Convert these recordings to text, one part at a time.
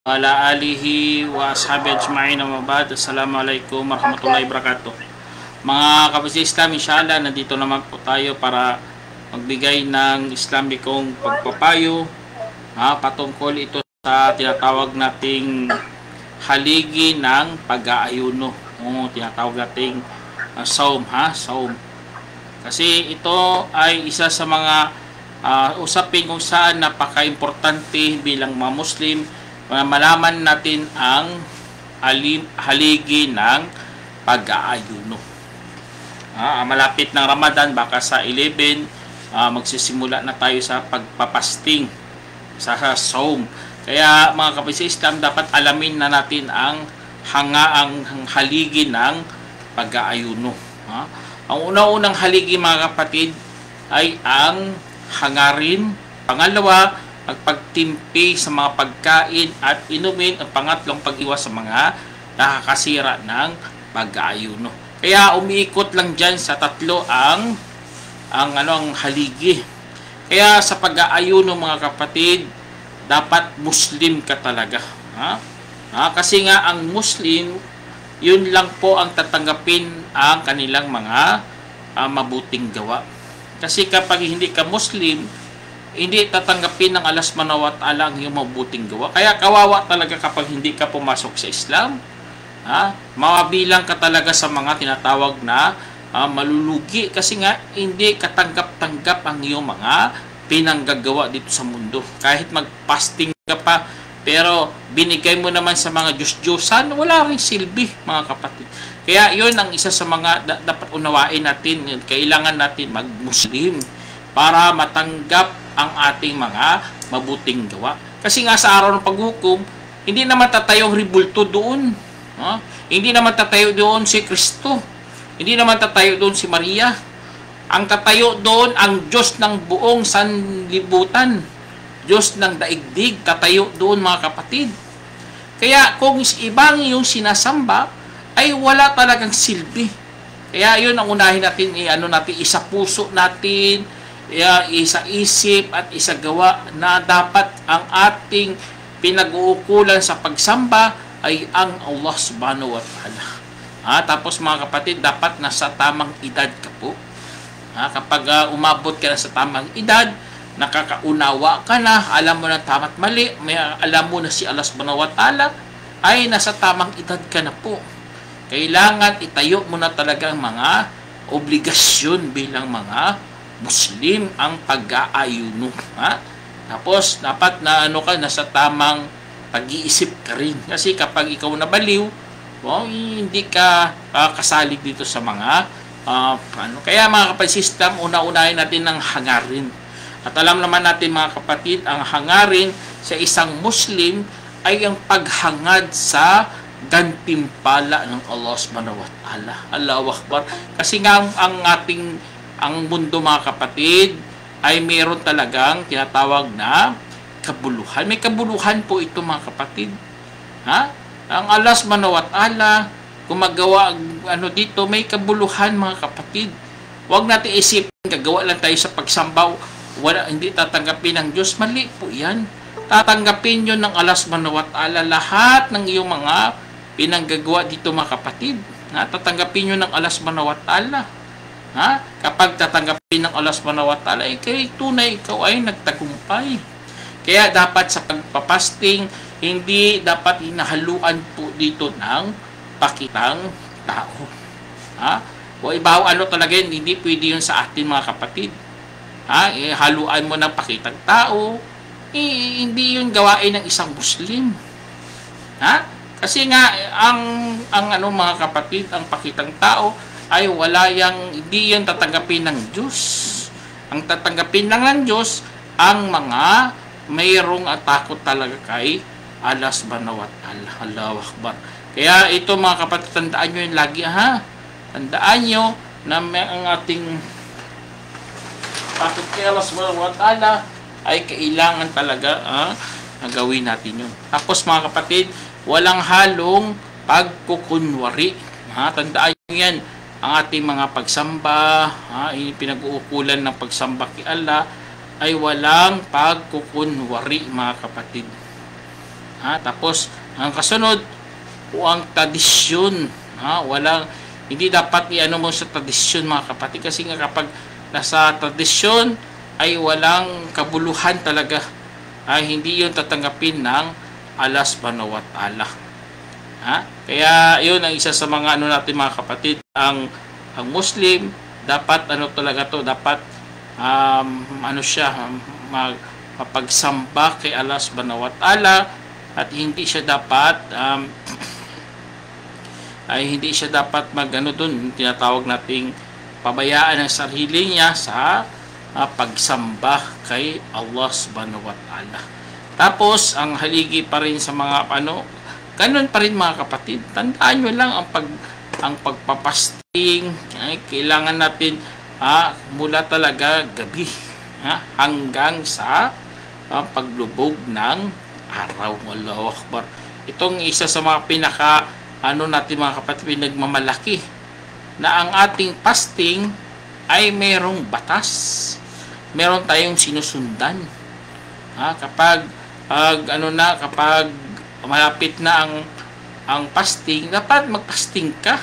Ala alihi wa ashabi ajma'in wa ba'd. Assalamualaikum warahmatullahi wabarakatuh. Mga kapatid Islam, inshallah nandito naman po tayo para magbigay ng Islamikong pagpapayo patungkol ito sa tinatawag nating haligi ng pag-aayuno, o tinatawag nating saum. Kasi ito ay isa sa mga usapin kung saan napaka-importante bilang mga Muslim na malaman natin ang haligi ng pag-aayuno. Malapit ng Ramadan, baka sa 11 magsisimula na tayo sa pagpapasting, sa saum. Kaya mga kapatid Islam, dapat alamin na natin ang haligi ng pag-aayuno. Ang una-unang haligi mga kapatid ay ang hangarin. Pangalawa, pagtimpi sa mga pagkain at inumin. Ang pangatlong, pag-iwas sa mga nakakasira ng pag-aayuno. Kaya umiikot lang dyan sa tatlo ang haligi. Kaya sa pag-aayuno mga kapatid, dapat Muslim ka talaga. Kasi nga ang Muslim, yun lang po ang tatanggapin ang kanilang mga mabuting gawa. Kasi kapag hindi ka Muslim, hindi tatanggapin ng Allah subhanahu wa ta'ala ang iyong mabuting gawa. Kaya kawawa talaga kapag hindi ka pumasok sa Islam. Mawabilang ka talaga sa mga tinatawag na malulugi. Kasi nga, hindi katanggap-tanggap ang iyong mga pinanggagawa dito sa mundo. Kahit mag-fasting ka pa, pero binigay mo naman sa mga Diyos-Diyosan, wala rin silbi, mga kapatid. Kaya yun ang isa sa mga dapat unawain natin. Kailangan natin mag-Muslim para matanggap ang ating mga mabuting gawa. Kasi nga sa araw ng paghukom, hindi naman tatayo ang ribulto doon. Hindi naman tatayo doon si Kristo. Hindi naman tatayo doon si Maria. Ang tatayo doon ang Diyos ng buong sanlibutan. Diyos ng daigdig, tatayo doon mga kapatid. Kaya kung ibang yung sinasamba, ay wala talagang silbi. Kaya yun ang unahin natin, isa puso natin, isa isip at isa gawa na dapat ang ating pinag-uukulan sa pagsamba ay ang Allah subhanahu wa ta'ala. Tapos mga kapatid, dapat nasa tamang edad ka po. Kapag umabot ka na sa tamang edad, nakakaunawa ka na, alam mo na tama't mali, alam mo na si Allah subhanahu wa ta'ala, ay nasa tamang edad ka na po. Kailangan itayo mo na talagang mga obligasyon bilang mga Muslim ang pag-aayuno. Tapos, dapat na nasa tamang pag-iisip ka rin. Kasi kapag ikaw nabaliw, hindi ka kasali dito sa mga Kaya mga kapatid Islam, una-unahin natin ng hangarin. At alam naman natin mga kapatid, ang hangarin sa isang Muslim ay ang paghangad sa gantimpala ng Allah subhanahu wa ta'ala. Allahu Akbar. Kasi nga ang mundo mga kapatid ay mayroon talagang tinatawag na kabuluhan. May kabuluhan po ito mga kapatid. Ang Allah subhanahu wa ta'ala, gumagawa dito, may kabuluhan mga kapatid. Huwag natin isipin, gagawa lang tayo sa pagsambaw, hindi tatanggapin ng Diyos. Mali po yan. Tatanggapin yun ng Allah subhanahu wa ta'ala lahat ng iyong mga pinanggagawa dito mga kapatid. Tatanggapin yun ng Allah subhanahu wa ta'ala. Kapag tatanggapin ng Allah subhanahu wa ta'ala, tunay ikaw ay nagtagumpay. Kaya dapat sa pagpapasting, hindi dapat hinahaluan po dito ng pakitang tao. O ibaw talaga yun, hindi pwede yun sa atin mga kapatid. Haluan mo ng pakitang tao, hindi yun gawain ng isang Muslim. Kasi nga ang mga kapatid, ang pakitang tao ay hindi yan tatanggapin ng Diyos. Ang tatanggapin lang ng Diyos ang mga mayroong takot talaga kay Allah subhanahu wa ta'ala. Allahu Akbar. Kaya ito mga kapatid, tandaan nyo yun lagi, Tandaan nyo na ang ating takot kay Allah subhanahu wa ta'ala ay kailangan talaga na gawin natin yun. Tapos mga kapatid, walang halong pagkukunwari. Tandaan nyo yan. Ang ating mga pagsamba, pinag-uukulan ng pagsamba kay Allah, ay walang pagkukunwari mga kapatid. Tapos ang kasunod o ang tradisyon. Hindi dapat iano mo sa tradisyon, mga kapatid, kasi nga kapag nasa tradisyon ay walang kabuluhan talaga, hindi yun tatanggapin ng Allah subhanahu wa ta'ala. Kaya yun ang isa sa mga natin, mga kapatid, ang Muslim dapat talaga to, dapat mapagsamba kay Allah subhanahu wa ta'ala, at hindi siya dapat doon tinatawag nating pabayaan ang sarili niya sa pagsamba kay Allah subhanahu wa ta'ala. Tapos ang haligi pa rin sa mga ganun pa rin, mga kapatid. Tandaan nyo lang ang pagpapasting ay kailangan natin mula talaga gabi hanggang sa paglubog ng araw. Allahu Akbar. Itong isa sa mga pinaka natin, mga kapatid, nagmamalaki na ang ating fasting ay merong batas. Meron tayong sinusundan. Kapag kapag malapit na ang fasting, dapat magfasting ka.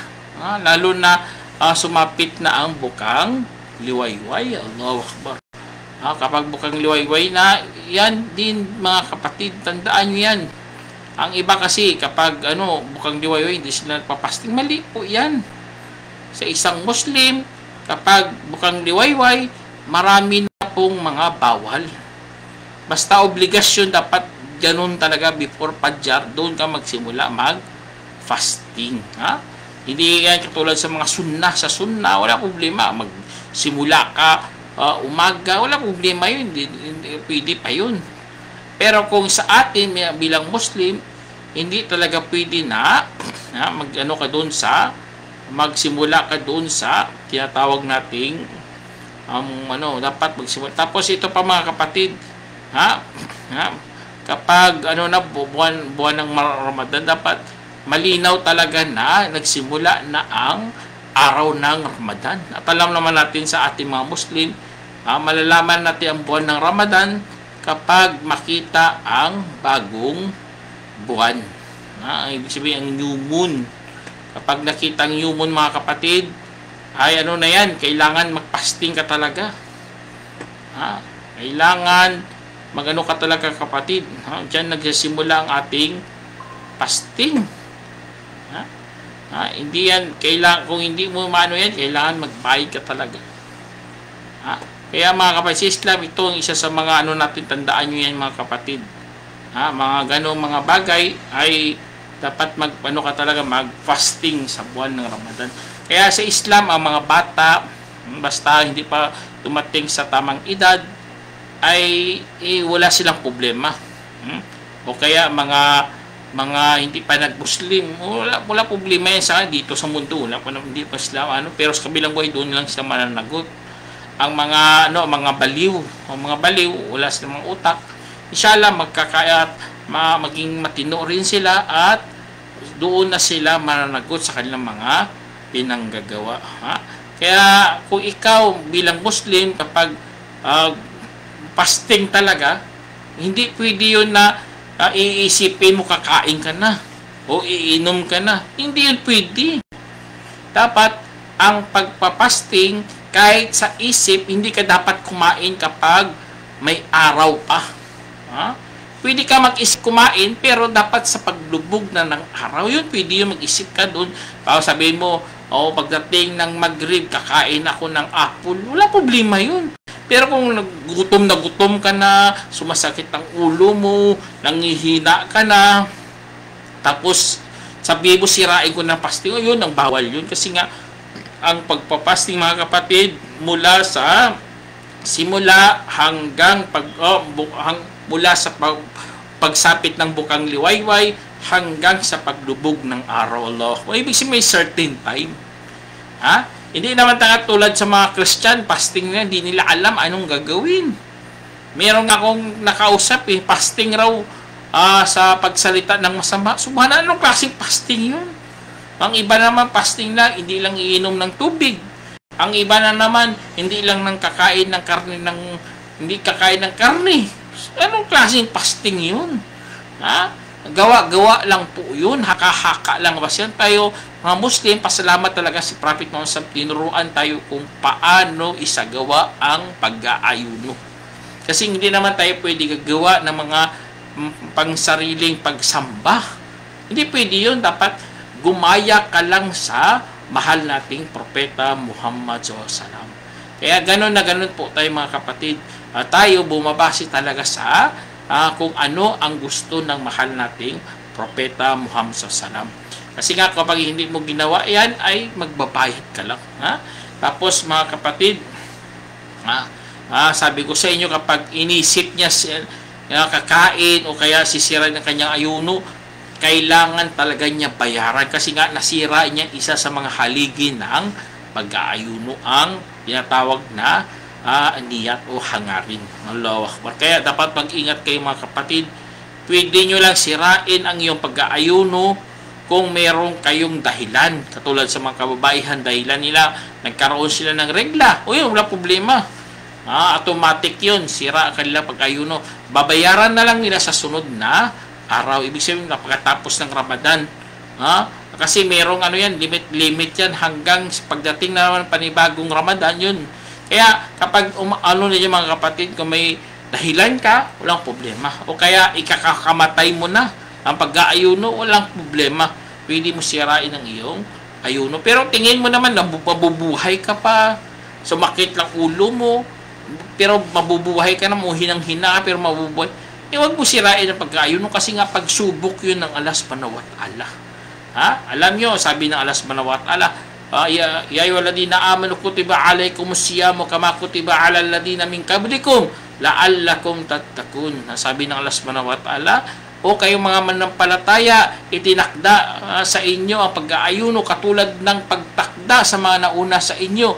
Lalo na sumapit na ang bukang liwayway. Allahu Akbar. Kapag bukang liwayway na, yan din, mga kapatid, tandaan nyo yan. Ang iba kasi kapag bukang liwayway, hindi sila nagpapasting. Mali po yan. Sa isang Muslim, kapag bukang liwayway, marami na pong mga bawal. Basta obligasyon, dapat ganun talaga before Fajr, doon ka magsimula mag-fasting. Hindi yan katulad sa mga sunnah. Sa sunnah, wala problema. Magsimula ka umaga, wala problema yun. Hindi pwede pa yun. Pero kung sa atin bilang Muslim, hindi talaga pwede na magsimula ka doon sa tinatawag nating dapat magsimula. Tapos ito pa, mga kapatid, kapag buwan ng Ramadan, dapat malinaw talaga na nagsimula na ang araw ng Ramadan. At alam naman natin sa ating mga Muslim, malalaman natin ang buwan ng Ramadan kapag makita ang bagong buwan. Ibig sabihin, ang new moon. Kapag nakita ang new moon, mga kapatid, ay na yan, kailangan magpasting ka talaga. Kailangan ka talaga, kapatid. Diyan nagsisimula ang ating fasting. Hindi yan, kung hindi mo yan, kailangan magbayad ka talaga. Kaya, mga kapatid, Islam, ito ang isa sa mga natin, tandaan nyo yan, mga kapatid. Mga ganong mga bagay ay dapat ka talaga mag-fasting sa buwan ng Ramadan. Kaya sa Islam, ang mga bata, basta hindi pa dumating sa tamang edad, ay wala silang problema. O kaya mga hindi pa nag-Muslim, wala problema yan sa dito sa mundo, hindi pa sila pero sa kabilang buhay, doon lang sila mananagot. Ang mga baliw, wala silang mga utak, inshallah maging matino rin sila, at doon na sila mananagot sa kanilang mga pinanggagawa. Kaya kung ikaw bilang Muslim, kapag fasting talaga, hindi pwede yun na iisipin mo kakain ka na o iinom ka na. Hindi yun pwede. Dapat ang pagpapasting, kahit sa isip, hindi ka dapat kumain kapag may araw pa. Pwede ka mag-isip kumain, pero dapat sa paglubog na ng araw, yun pwede yun, mag-isip ka doon. Sabihin mo, pagdating ng Maghrib, kakain ako ng apple. Wala problema yun. Pero kung gutom na gutom ka na, sumasakit ang ulo mo, nangihina ka na, tapos sabihin mo, sirain ko ng fasting, yun, ang bawal yun. Kasi nga, ang pagpapasting, mga kapatid, mula sa simula hanggang mula sa pagsapit ng bukang liwayway hanggang sa paglubog ng araw. Allah. Ibig sabihin, may certain time. Hindi naman tulad sa mga Christian, fasting na, hindi nila alam anong gagawin. Meron akong nakausap, fasting raw sa pagsalita ng masama. Subhanallah, anong klaseng fasting yun? Ang iba naman, fasting na, hindi lang iinom ng tubig. Ang iba na naman, hindi lang kakain ng karne, hindi kakain ng karne. Anong klaseng fasting yun? gawa-gawa lang po yun, haka-haka lang ba yan. Tayo, mga Muslim, pasalamat talaga si Prophet Muhammad, tinuruan tayo kung paano isagawa ang pag-aayuno. Kasi hindi naman tayo pwede gagawa ng mga pangsariling pagsamba. Hindi pwede yun. Dapat gumaya ka lang sa mahal nating Propeta Muhammad SAW. Kaya gano'n na gano'n po tayo mga kapatid. Tayo bumabase talaga sa kung ano ang gusto ng mahal nating Propeta Muhammad SAW. Kasi nga kapag hindi mo ginawa yan, ay magbabayad ka lang. Tapos mga kapatid, sabi ko sa inyo, kapag inisip niya kakain o kaya sisira ng kanyang ayuno, kailangan talaga niya bayaran. Kasi nga nasira niya isa sa mga haligi ng pag-aayuno, ang tinatawag na niyat o hangarin. Allahu Akbar. Kaya dapat mag-ingat kayo mga kapatid. Pwede nyo lang sirain ang iyong pag-aayuno kung meron kayong dahilan. Katulad sa mga kababaihan, dahilan nila, nagkaroon sila ng regla. O yun, wala problema. Automatic yun, sira ang kanilang pag-ayuno. Babayaran na lang nila sa sunod na araw. Ibig sabihin, pagkatapos ng Ramadan. Kasi merong limit yan hanggang pagdating na naman panibagong Ramadan yun. Kaya kapag ninyo mga kapatid, kung may dahilan ka, walang problema. O kaya ikakakamatay mo na ang pag-aayuno, walang problema. Pwede mo sirain ang iyong ayuno. Pero tingin mo naman, mabubuhay ka pa, sumakit lang ulo mo, pero mabubuhay ka na, hinang-hina ka, pero mabubuhay. Huwag mo sirain ang pag-aayuno kasi nga pagsubok yun ng Allah subhanahu wa ta'ala. Alam nyo, sabi ng Allah subhanahu wa ta'ala, ya ayyuhalladhina amanu kutiba alaykumus siyamu kama kutiba alal ladina min qablikum la'allakum tattaqun. Sabi ng Allah subhanahu wa ta'ala, o kayong mga manampalataya, itinakda sa inyo ang pag-aayuno katulad ng pagtakda sa mga nauna sa inyo,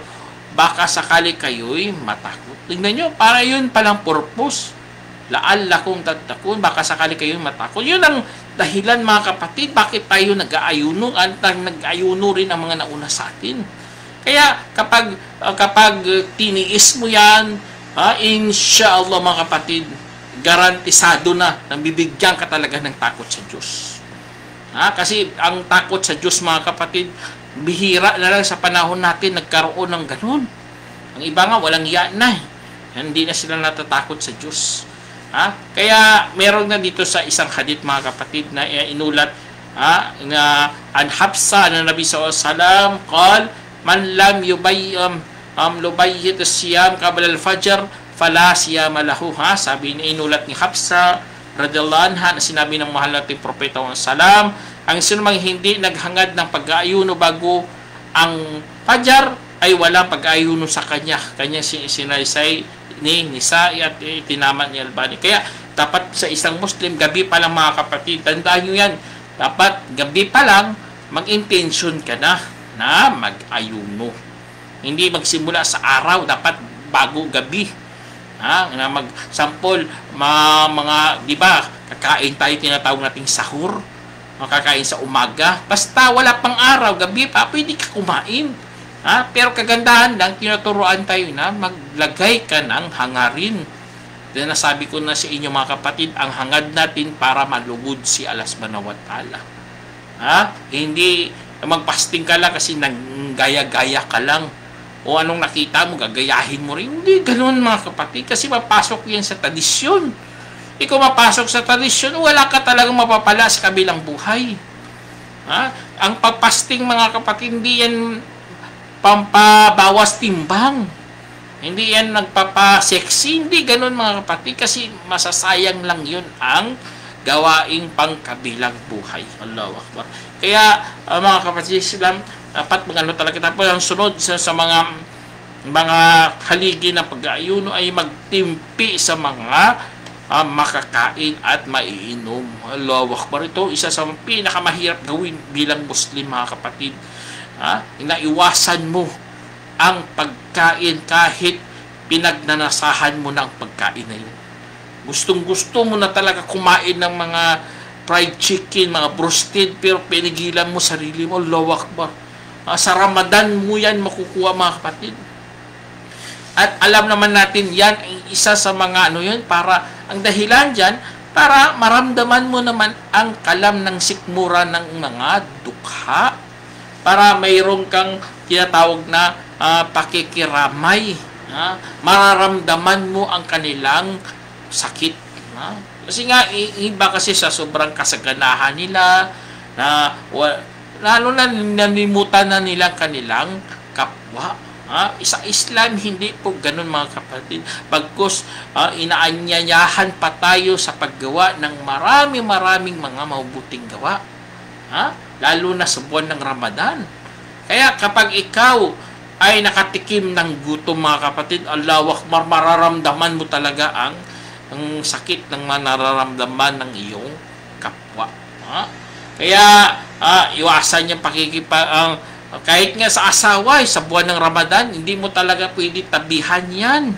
baka sakali kayo'y matakot. Tingnan nyo, para yun palang purpose. La'allakum tattaqun, baka sakali kayo'y matakot. Yun ang dahilan mga kapatid, bakit tayo nag-aayuno at nag-aayuno rin ang mga nauna sa atin. Kaya kapag tiniis mo yan, inshallah mga kapatid, garantisado na bibigyan ka talaga ng takot sa Diyos. Kasi ang takot sa Diyos mga kapatid, bihira na lang sa panahon natin nagkaroon ng ganun. Ang iba nga walang yan na. Hindi na sila natatakot sa Diyos. Kaya meron na dito sa isang hadith mga kapatid na inulat na an Hafsa na Nabi sallallahu alaihi wasallam qal man lam lubayyit as-siyam qabla al-fajr fala siyama lahu. Sabi ni inulat ni Hafsa radhiyallahu anha na sinabi ng mahal nating Propeta sallam, ang sinumang hindi naghangad ng pag-aayuno bago ang fajar ay walang pag-aayuno sa kanya. Kanya sinaysay ni Nisa'i at tinaman ni Albani. Kaya dapat sa isang Muslim, gabi pa lang mga kapatid, tandaan nyo yan, dapat gabi pa lang mag-intention ka na mag-ayuno. Hindi magsimula sa araw, dapat bago gabi. Na mag-sample, mga, di ba, kakain tayo, tinatawag nating sahur, makakain sa umaga. Basta wala pang araw, gabi pa, pwede ka kumain. Pero kagandahan lang, tinuturuan tayo na maglagay ka ng hangarin. Then nasabi ko na sa inyo mga kapatid, ang hangad natin para malugod si Allah subhanahu wa ta'ala. Hindi magpasting ka lang kasi naggaya-gaya ka lang. O anong nakita mo, gagayahin mo rin. Hindi ganoon mga kapatid, kasi mapasok yan sa tradisyon. Ikaw mapasok sa tradisyon, wala ka talagang mapapala sa kabilang buhay. Ang pagpasting mga kapatid, hindi yan pampabawas timbang. Hindi yan nagpapasexy. Hindi ganun mga kapatid. Kasi masasayang lang yun ang gawaing pangkabilang buhay. Allahu Akbar. Kaya mga kapatid Islam, dapat magano talaga. Tapos ang sunod sa mga haligi ng pag-aayuno ay magtimpi sa mga makakain at maiinom. Allahu Akbar. Ito isa sa pinakamahirap gawin bilang Muslim mga kapatid. Inaiwasan mo ang pagkain kahit pinagnanasahan mo ng pagkain na yun. Gustong-gusto mo na talaga kumain ng mga fried chicken, mga roasted, pero pinigilan mo sarili mo. Allahu Akbar. Sa Ramadan mo yan makukuha mga kapatid. At alam naman natin yan, isa sa mga yun, para ang dahilan dyan, para maramdaman mo naman ang kalam ng sikmura ng mga dukha. Para mayroon kang tinatawag na pakikiramay. Mararamdaman mo ang kanilang sakit. Kasi nga, iba kasi sa sobrang kasaganahan nila, lalo na nalimutan na nila kanilang kapwa. Sa Islam, hindi po ganun mga kapatid. Bagkus, inaanyayahan pa tayo sa paggawa ng maraming mga mabubuting gawa. Lalo na sa buwan ng Ramadan. Kaya kapag ikaw ay nakatikim ng gutom mga kapatid, Allahu Akbar, mararamdaman mo talaga ang sakit ng nararamdaman ng iyong kapwa. Kaya iwasan yung kahit nga sa asawa, sa buwan ng Ramadan, hindi mo talaga pwede tabihan yan.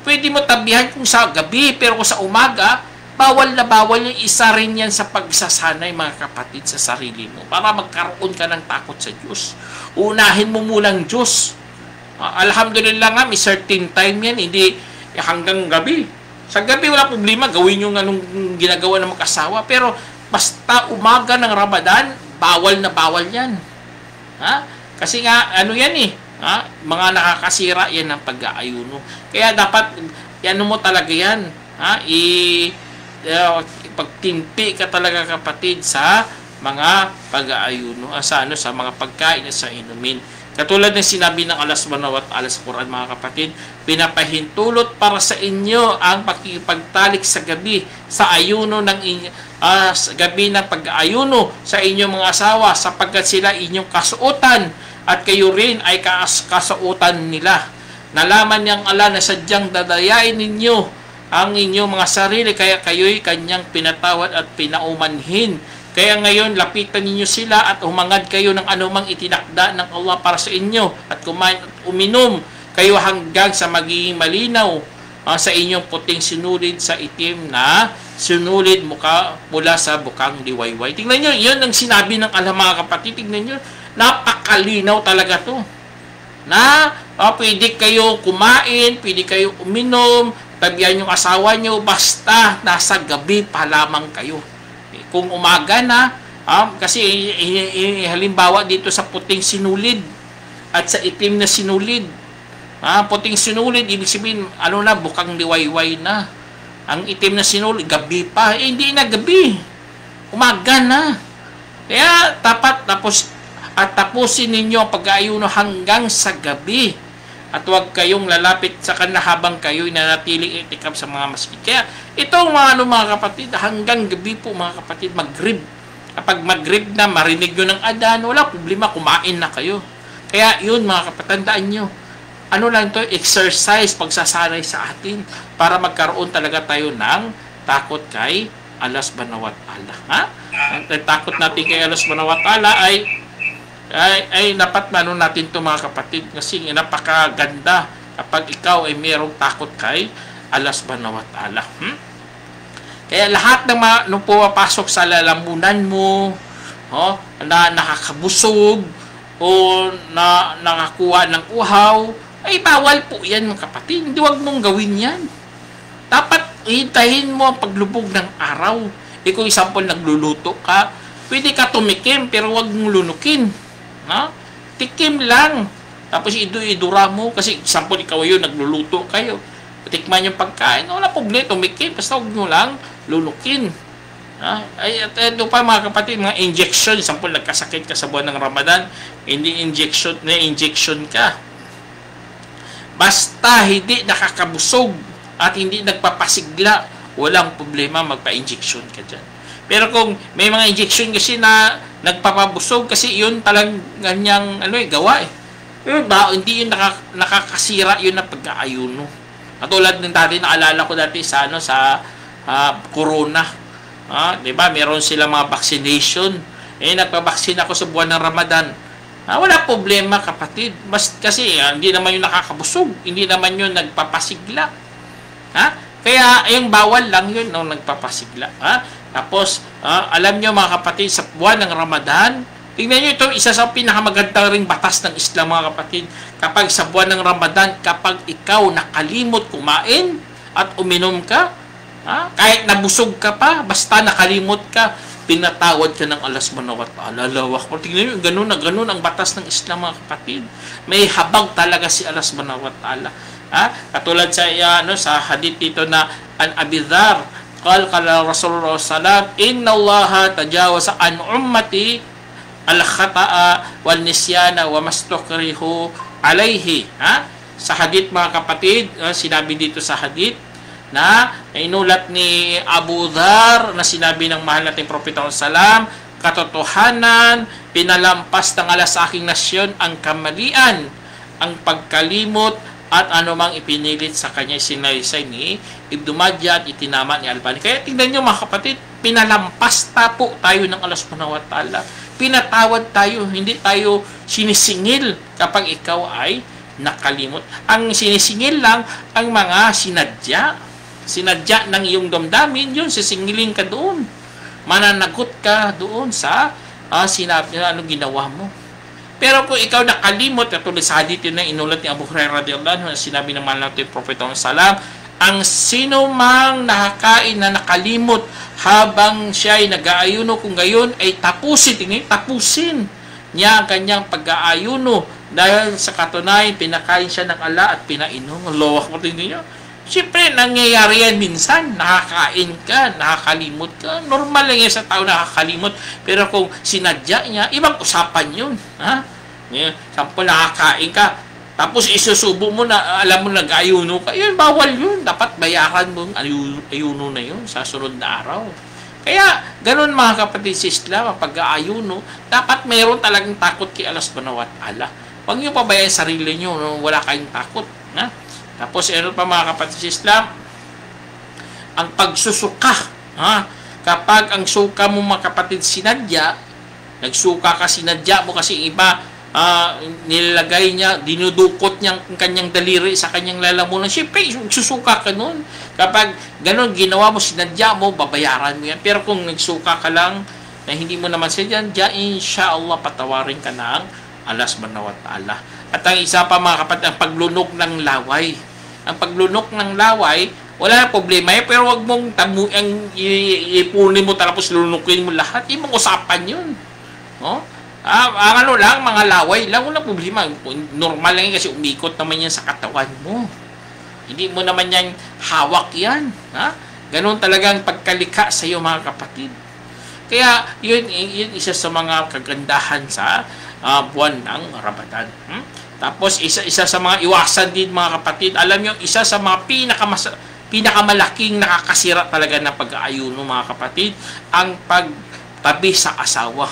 Pwede mo tabihan kung sa gabi, pero kung sa umaga, bawal na bawal yung isa rin yan sa pagsasanay mga kapatid sa sarili mo para magkaroon ka ng takot sa Diyos. Unahin mo munang Diyos. Alhamdulillah nga, may certain time yan, hindi hanggang gabi. Sa gabi wala problema, gawin yung anong ginagawa ng mag-asawa, pero basta umaga ng Ramadan, bawal na bawal yan. Kasi nga, yan mga nakakasira yan ng pag-aayuno. Kaya dapat, mo talaga yan. Pagtimpi ka talaga kapatid sa mga pag-aayuno, sa mga pagkain at sa inumin. Katulad ng sinabi ng Allah subhanahu wa ta'ala sa Quran mga kapatid, pinapahintulot para sa inyo ang pakikipagtalik sa gabi, sa ayuno ng sa gabi ng pag-aayuno sa inyong mga asawa, sapagkat sila inyong kasuotan at kayo rin ay kasuotan nila. Nalaman niyang Allah na sadyang dadayain ninyo ang inyong mga sarili, kaya kayo'y kanyang pinatawad at pinaumanhin. Kaya ngayon, lapitan ninyo sila at humangad kayo ng anumang itinakda ng Allah para sa inyo at kumain at uminom kayo hanggang sa magiging malinaw sa inyong puting sinulid sa itim na sinulid mula sa bukang liwayway. Tingnan nyo, yun ang sinabi ng Allah mga kapatid. Tingnan nyo, napakalinaw talaga to. Na pwede kayo kumain, pwede kayo uminom, tabihan yung asawa nyo, basta nasa gabi pa lamang kayo. Kung umaga na, kasi halimbawa dito sa puting sinulid at sa itim na sinulid. Puting sinulid, ibig sabihin, bukang liwayway na. Ang itim na sinulid, gabi pa. Hindi na gabi. Umaga na. Kaya tapusin ninyo ang pag-aayuno hanggang sa gabi. At huwag kayong lalapit sa kanila habang kayo'y nanatiling itikap sa mga maskit. Kaya itong mga kapatid, hanggang gabi po mga kapatid, mag-rib. Kapag mag-rib na, marinig nyo ng adan, wala problema, kumain na kayo. Kaya yun mga kapatid, tandaan nyo, lang to, exercise, pagsasanay sa atin para magkaroon talaga tayo ng takot kay Allah subhanahu wa ta'ala. Ang takot natin kay Allah subhanahu wa ta'ala ay dapat natin ito mga kapatid, kasi napakaganda kapag ikaw ay mayroong takot kay Allah subhanahu wa ta'ala. Kaya lahat ng nung pumapasok sa lalamunan mo, na nakakabusog o na nakakuha ng uhaw, ay bawal po yan mga kapatid. Hindi, wag mong gawin yan. Dapat hintayin mo ang paglubog ng araw. Kung example, nagluluto ka, pwede ka tumikim pero wag mong lunukin. Tikim lang. Tapos idura mo. Kasi example, ikaw yun, nagluluto kayo. Tikman yung pagkain. Wala problema, tumikim. Basta huwag nyo lang lunukin. At ito pa mga kapatid, mga injection. Example, nagkasakit ka sa buwan ng Ramadan, hindi injection ka. Basta hindi nakakabusog at hindi nagpapasigla, walang problema, magpa-injection ka dyan. Pero kung may mga injection kasi na nagpapabusog, kasi yun talagang ganyang gawa hindi yun nakakasira yun na pag-aayuno. Katulad ng dati, naalala ko dati sa corona. Diba? Meron sila mga vaccination. Nagpabaksin ako sa buwan ng Ramadan. Wala problema kapatid. Kasi hindi naman yun nakakabusog. Hindi naman yun nagpapasigla. Kaya yung bawal lang yun nung nagpapasigla. Tapos, alam nyo mga kapatid, sa buwan ng Ramadan, tingnan nyo ito, isa sa pinakamagandang ring batas ng Islam mga kapatid. Kapag sa buwan ng Ramadan, kapag ikaw nakalimot kumain at uminom ka, Kahit nabusog ka pa, basta nakalimot ka, pinatawad ka ng Allah subhanahu wa ta'ala. Lawak mo. Tingnan nyo, ganun na ganun ang batas ng Islam, mga kapatid. May habag talaga si Allah subhanahu wa ta'ala. Katulad sa sa hadith dito na an Abi Dharr, qala Rasulullah sallallahu inna Allah tajawaza an ummati al-khata'a wal nisyana wa mastukrihu alayhi. Sa hadith, mga kapatid, sinabi dito sa hadith na inulat ni Abu Dharr na sinabi ng mahal nating Propeta sallam, katotohanan, pinalampas ng Allah sa aking nasyon ang kamalian, ang pagkalimot at anumang ipinilit sa kanya sinaysay ni Ibn Majah at itinama ni Albani. Kaya tingnan nyo, mga kapatid, pinalampas tapo tayo ng Allah subhanahu wa ta'ala. Pinatawad tayo, hindi tayo sinisingil kapag ikaw ay nakalimot. Ang sinisingil lang ang mga sinadya ng iyong damdamin, yun, sisingilin ka doon. Mananagot ka doon sa sinabi na anong ginawa mo. Pero kung ikaw nakalimot, katulad sa hadith yun na inulat ni Abu Hurairah radhiyallahu anhu, sinabi ng mahal nating Propeta sallam, ang sino mang nakakain na nakalimot habang siya ay nag-aayuno, kung gayon ay tapusin niya ang kanyang pag-aayuno dahil sa katunayan pinakain siya ng Allah at pinainom. Lawak mo din niyo. Siyempre, nangyayari yan minsan. Nakakain ka, nakakalimot ka. Normal lang yan sa tao nakakalimot. Pero kung sinadya niya, ibang usapan yun. Sample, nakakain ka. Tapos isusubo mo na, alam mo, nag-ayuno ka. Yun, bawal yun. Dapat bayaran mo ayuno na yun sa sunod na araw. Kaya, ganun mga kapatid sa Islam, pag-aayuno, dapat mayroon talagang takot kay Allah subhanahu wa ta'ala. Huwag niyo pabayaan sarili niyo, wala kayong takot. Tapos, ano pa mga kapatid sa Islam? Ang pagsusuka. Kapag ang suka mo, mga kapatid, sinadya, nagsuka ka, sinadya mo kasi iba, nilagay niya, dinudukot niya ang kanyang daliri sa kanyang lalamunan. Siyempre, susuka ka nun. Kapag ganun, ginawa mo, sinadya mo, babayaran mo yan. Pero kung nagsuka ka lang, na hindi mo naman sinadya, inshallah, patawarin ka ng Allah subhanahu wa ta'ala. At ang isa pa, mga kapatid, ang paglunok ng laway. Ang paglunok ng laway, wala na problema pero wag mong ipunin mo tapos lunukin mo lahat. Ibang usapan yun. Ang ano lang, mga laway lang, wala problema. Normal lang yan kasi umikot naman yan sa katawan mo. Hindi mo naman yan hawak yan. Ganon talagang pagkalika sa iyo, mga kapatid. Kaya, yun isa sa mga kagandahan sa buwan ng Ramadan. Tapos, isa sa mga iwasan din, mga kapatid, alam nyo, isa sa mga pinakamalaking nakakasira talaga ng pag-aayuno, mga kapatid, ang pagtabi sa asawa.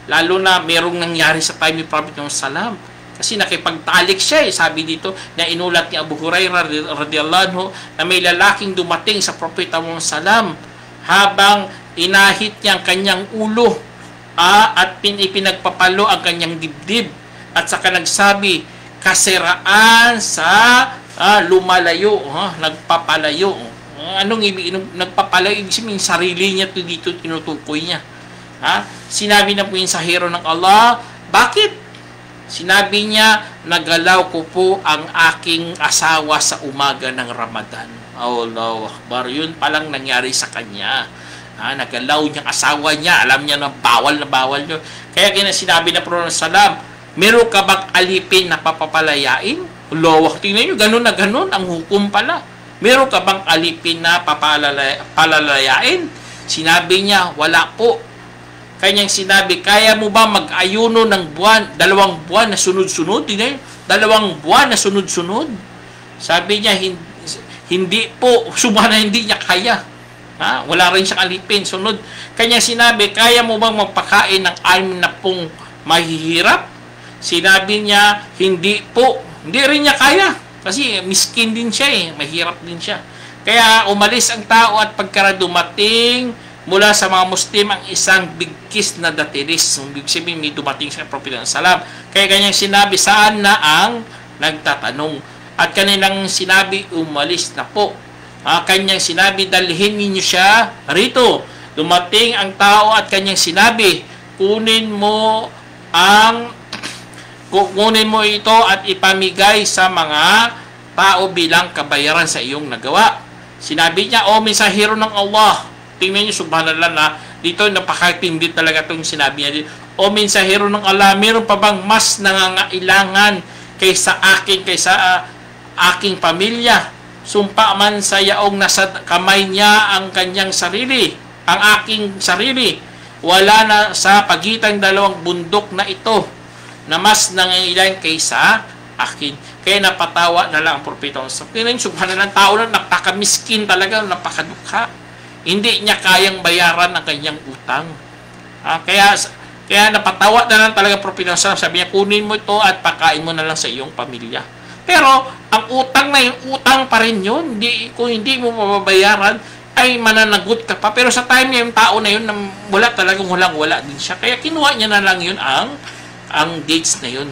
Lalo na merong nangyari sa time ni Prophet sallam. Kasi nakipagtalik siya, sabi dito, na inulat ni Abu Hurairah radhiyallahu anhu, na may lalaking dumating sa Prophet sallam habang inahit niya ang kanyang ulo at ipinagpapalo ang kanyang dibdib. At saka nagsabi, kasiraan sa lumalayo, nagpapalayo. Anong ibig nagpapalayo? Ibig sabihin, sarili niya dito tinutukoy niya. Sinabi na po yung sahero ng Allah, bakit? Sinabi niya, nagalaw ko po ang aking asawa sa umaga ng Ramadan. Allahu Akbar. Yun palang nangyari sa kanya. Nagalaw niyang asawa niya. Alam niya na bawal yun. Kaya sinabi na Prophet salam, meron ka bang alipin na papapalayain? Lawak, tingnan nyo, ganun na ganun ang hukom pala. Meron ka bang alipin na papalalayain? Sinabi niya, wala po. Kanyang sinabi, kaya mo ba mag-ayuno ng buwan, 2 buwan na sunod-sunod? 2 buwan na sunod-sunod? Sabi niya, hindi po, subhana hindi niya kaya. Wala rin siyang alipin, sunod. Kanyang sinabi, kaya mo bang magpakain ng 60 mahihirap? Sinabi niya, hindi po. Hindi rin niya kaya. Kasi miskin din siya mahirap din siya. Kaya umalis ang tao at pagkara dumating mula sa mga Muslim ang isang bigkis na datiris. Ibig sabihin, may dumating sa Propeta sallam. Kaya kanyang sinabi, saan na ang nagtatanong? At kanilang sinabi, umalis na po. Kanyang sinabi, dalhin ninyo siya rito. Dumating ang tao at kanyang sinabi, kunin mo ito at ipamigay sa mga tao bilang kabayaran sa iyong nagawa. Sinabi niya, o mensahero ng Allah. Tingnan niyo, subhanallah na, dito napakatindi talaga itong sinabi niya dito. O mensahero ng Allah, meron pa bang mas nangangailangan kaysa akin, kaysa aking pamilya? Sumpa man sa yaong nasa kamay niya ang kanyang sarili, ang aking sarili. Wala na sa pagitan dalawang bundok na ito na mas nangangailangan kaysa akin. Kaya napatawa na lang ang propeta. Subhanallah, ang tao na napakamiskin talaga, napakadukha. Hindi niya kayang bayaran ang kanyang utang. Kaya napatawa na lang talaga ang propeta. Sabi niya, kunin mo ito at pakain mo na lang sa iyong pamilya. Pero ang utang na yun, utang pa rin yun. Kung hindi mo mababayaran, ay mananagot ka pa. Pero sa time niya, yung tao na yun, wala talagang wala din siya. Kaya kinuha niya na lang yun ang dates na yun.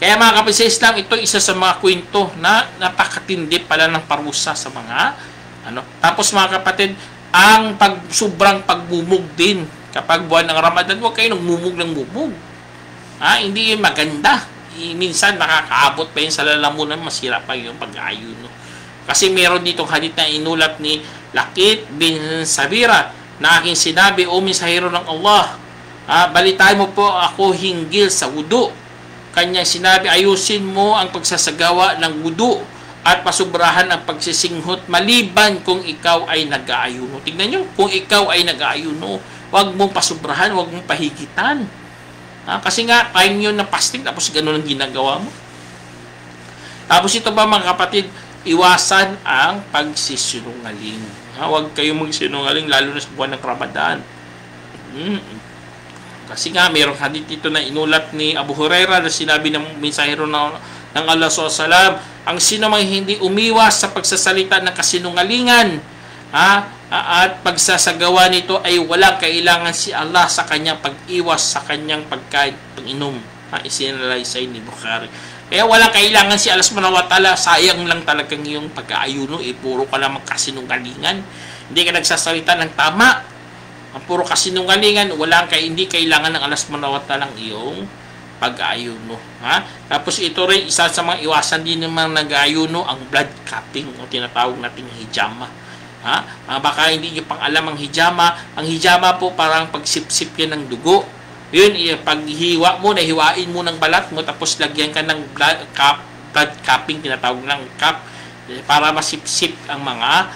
Kaya mga kapatid sa Islam, ito isa sa mga kwento na napakatindi pala ng parusa sa mga Tapos mga kapatid, ang sobrang pagbumug din. Kapag buwan ng Ramadan, huwag kayo nagmumug ng bumug. Hindi yun maganda. Minsan makakaabot pa yun sa lalamunan, masira pa yung pag-ayuno. Kasi meron ditong hadith na inulat ni Lakit bin Sabira na aking sinabi, o mensahero ng Allah, balitain mo po ako hinggil sa wudu. Kanyang sinabi, ayusin mo ang pagsasagawa ng wudu at pasubrahan ang pagsisinghot maliban kung ikaw ay nag-aayuno. Tingnan nyo, kung ikaw ay nag-aayuno, huwag mong pasubrahan, huwag mong pahigitan. Kasi nga, time yun na fasting, tapos gano'n ang ginagawa mo. Tapos ito ba mga kapatid, iwasan ang pagsisinungaling. Huwag kayong magsinungaling, lalo na sa buwan ng Ramadan. Kasi nga, mayroong hadith dito na inulat ni Abu Hurairah na sinabi ng mensahero ng Allah SAW, ang sino mang hindi umiwas sa pagsasalita ng kasinungalingan, at pagsasagawa nito ay walang kailangan si Allah sa kanyang pag-iwas sa kanyang pagkain, pag-inom. Isinalaysay ni Bukhari. Kaya walang kailangan si Allah subhanahu wa ta'ala, sayang lang talagang yung pag-aayuno, puro ka lang magkasinungalingan. Hindi ka nagsasalita ng tama. Ang puro kasinungalingan, hindi kailangan ng Allah subhanahu wa ta'ala iyong pag-aayuno. Tapos ito rin, isa sa mga iwasan din ng mga nag-aayuno, ang blood cupping, o tinatawag nating hijama. Baka hindi nyo pang alam ang hijama. Ang hijama po parang pagsipsip yan ng dugo. Yun, paghiwa mo, nahiwain mo ng balat mo, tapos lagyan ka ng blood cupping, tinatawag ng cup, para masipsip ang mga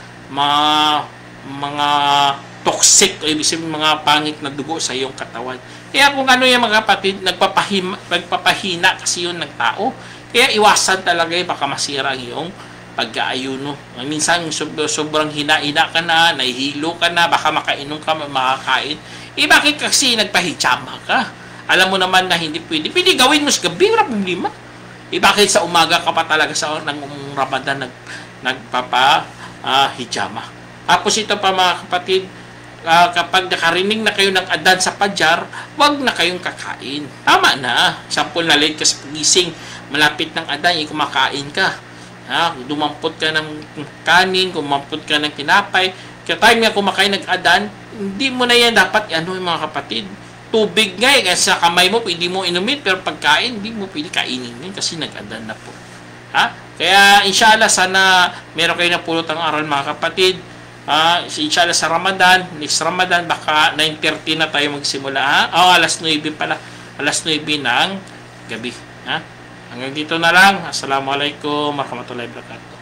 toxic, o ibig sabihin mga pangit na dugo sa iyong katawan. Kaya kung ano yung mga kapatid, nagpapahina kasi yun ng tao. Kaya iwasan talaga baka masira ang iyong pag-aayuno. Minsan sobrang hina-hina ka na, nahihilo ka na, baka makainom ka, makakain. Bakit kasi nagpahijama ka? Alam mo naman na hindi pwede. Pwede gawin mo sa gabi, problema. Bakit sa umaga ka pa talaga sa ng Ramadan nagpapahijama? Tapos ito pa mga kapatid, kapag nakarinig na kayo ng adan sa pajar, wag na kayong kakain. Tama na. Sample na late ka sa pagising, malapit ng adan, kumakain ka. Dumampot ka ng kanin, kumampot ka ng tinapay. Kaya time nga kumakain ng adan, hindi mo na yan dapat, mga kapatid. Tubig nga sa kamay mo, pwede mo inumin, pero pagkain, hindi mo pwede kainin yun kasi nag-adan na po. Kaya inshallah, sana meron kayo na pulot ang aral mga kapatid. Inshallah sa Ramadan, next Ramadan, baka 9:30 na tayo magsimula. Alas 9 pala. Alas 9 ng gabi. Hanggang dito na lang. Assalamualaikum warahmatullahi wabarakatuh.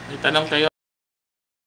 May tanong kayo?